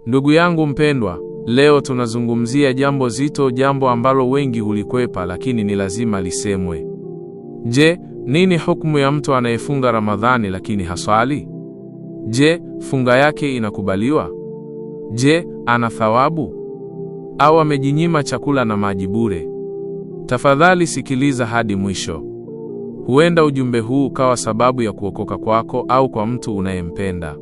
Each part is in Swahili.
Ndugu yangu mpendwa, leo tunazungumzia jambo zito, jambo ambalo wengi hulikwepa lakini ni lazima lisemwe. Je, nini hukumu ya mtu anayefunga Ramadhani lakini haswali? Je, funga yake inakubaliwa? Je, ana thawabu? Au amejinyima chakula na maji bure? Tafadhali sikiliza hadi mwisho. Huenda ujumbe huu ukawa sababu ya kuokoka kwako au kwa mtu unayempenda.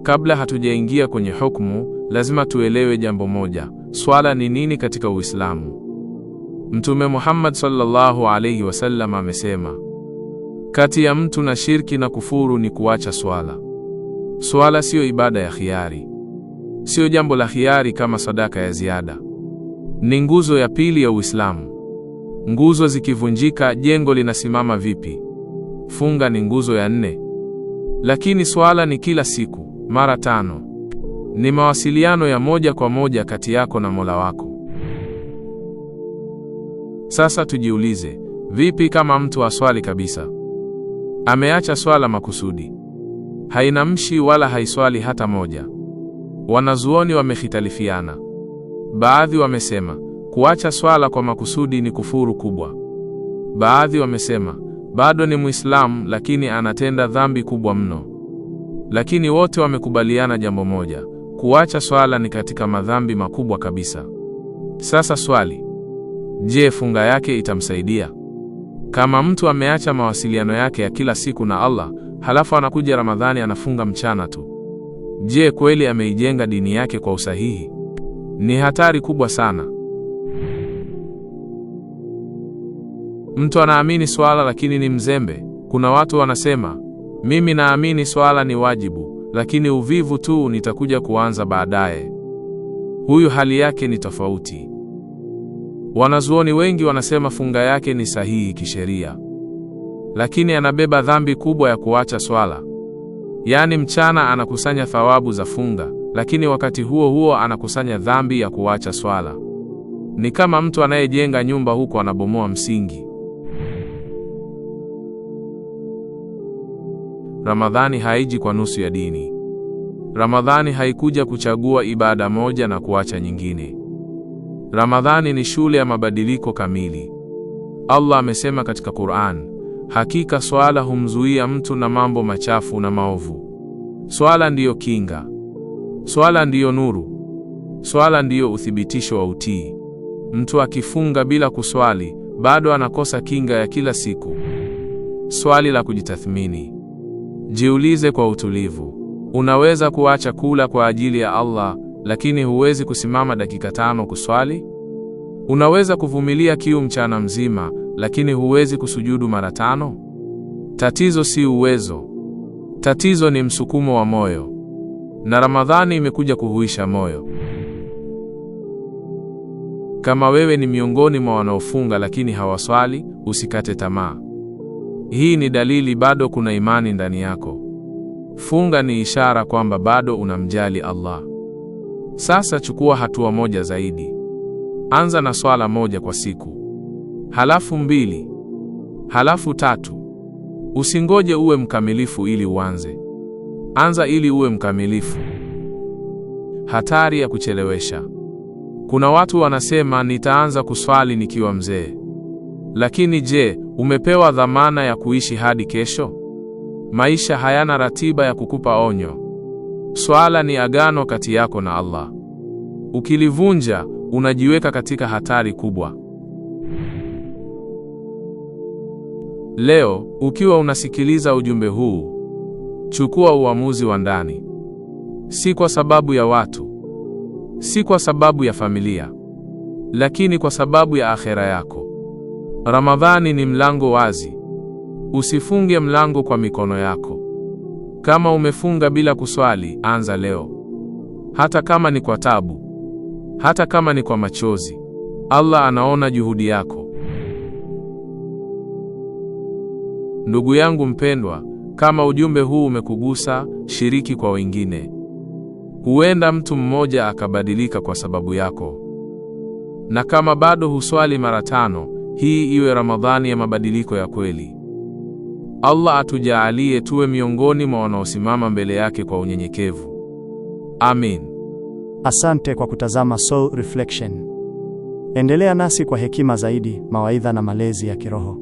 Kabla hatujaingia kwenye hukumu, lazima tuelewe jambo moja. Swala ni nini katika Uislamu? Mtume Muhammad sallallahu alayhi wasallam amesema, kati ya mtu na shirki na kufuru ni kuacha swala. Swala sio ibada ya khiari. Sio jambo la khiari kama sadaka ya ziada. Ni nguzo ya pili ya Uislamu. Nguzo zikivunjika, jengo linasimama vipi? Funga ni nguzo ya 4. Lakini swala ni kila siku, mara 5. Ni mawasiliano ya moja kwa moja kati yako na Mola wako. Sasa tujiulize, vipi kama mtu haswali kabisa? Ameacha swala makusudi. Hainamshi wala haiswali hata moja. Wanazuoni wamehitalifiana. Baadhi wamesema kuacha swala kwa makusudi ni kufuru kubwa. Baadhi wamesema bado ni Muislamu lakini anatenda dhambi kubwa mno. Lakini wote wamekubaliana jambo moja, kuacha swala ni katika madhambi makubwa kabisa. Sasa swali, je, funga yake itamsaidia? Kama mtu ameacha mawasiliano yake ya kila siku na Allah, halafu anakuja Ramadhani anafunga mchana tu, je, kweli ameijenga dini yake kwa usahihi? Ni hatari kubwa sana. Mtu anaamini swala lakini ni mzembe. Kuna watu wanasema, mimi naamini swala ni wajibu, lakini uvivu tu nitakuja kuanza baadaye. Huyu hali yake ni tofauti. Wanazuoni wengi wanasema funga yake ni sahihi kisheria, lakini anabeba dhambi kubwa ya kuacha swala. Yaani mchana anakusanya thawabu za funga, lakini wakati huo huo anakusanya dhambi ya kuacha swala. Ni kama mtu anayejenga nyumba huko anabomoa msingi. Ramadhani haiji kwa nusu ya dini. Ramadhani haikuja kuchagua ibada moja na kuacha nyingine. Ramadhani ni shule ya mabadiliko kamili. Allah amesema katika Qur'an, hakika swala humzuia mtu na mambo machafu na maovu. Swala ndiyo kinga. Swala ndiyo nuru. Swala ndiyo uthibitisho wa utii. Mtu akifunga bila kuswali, bado anakosa kinga ya kila siku. Swali la kujitathmini. Jiulize kwa utulivu. Unaweza kuacha kula kwa ajili ya Allah, lakini huwezi kusimama dakika 5 kuswali? Unaweza kuvumilia kiu mchana mzima, lakini huwezi kusujudu mara 5? Tatizo si uwezo. Tatizo ni msukumo wa moyo. Na Ramadhani imekuja kuhuisha moyo. Kama wewe ni miongoni mwa wanaofunga lakini hawaswali, usikate tamaa. Hii ni dalili bado kuna imani ndani yako. Funga ni ishara kwamba bado unamjali Allah. Sasa chukua hatua moja zaidi. Anza na swala moja kwa siku. Halafu 2. Halafu 3. Usingoje uwe mkamilifu ili uanze. Anza ili uwe mkamilifu. Hatari ya kuchelewesha. Kuna watu wanasema nitaanza kuswali nikiwa mzee. Lakini je, umepewa dhamana ya kuishi hadi kesho? Maisha hayana ratiba ya kukupa onyo. Swala ni agano kati yako na Allah. Ukilivunja, unajiweka katika hatari kubwa. Leo, ukiwa unasikiliza ujumbe huu, chukua uamuzi wa ndani. Si kwa sababu ya watu, si kwa sababu ya familia, lakini kwa sababu ya akhera yako. Ramadhani ni mlango wazi. Usifunge mlango kwa mikono yako. Kama umefunga bila kuswali, anza leo. Hata kama ni kwa tabu, hata kama ni kwa machozi, Allah anaona juhudi yako. Ndugu yangu mpendwa, kama ujumbe huu umekugusa, shiriki kwa wengine. Huenda mtu mmoja akabadilika kwa sababu yako. Na kama bado huswali mara 5, hii iwe Ramadhani ya mabadiliko ya kweli. Allah atujaalie tuwe miongoni mwa wanaosimama mbele yake kwa unyenyekevu. Amin. Asante kwa kutazama Soul Reflection. Endelea nasi kwa hekima zaidi, mawaidha na malezi ya kiroho.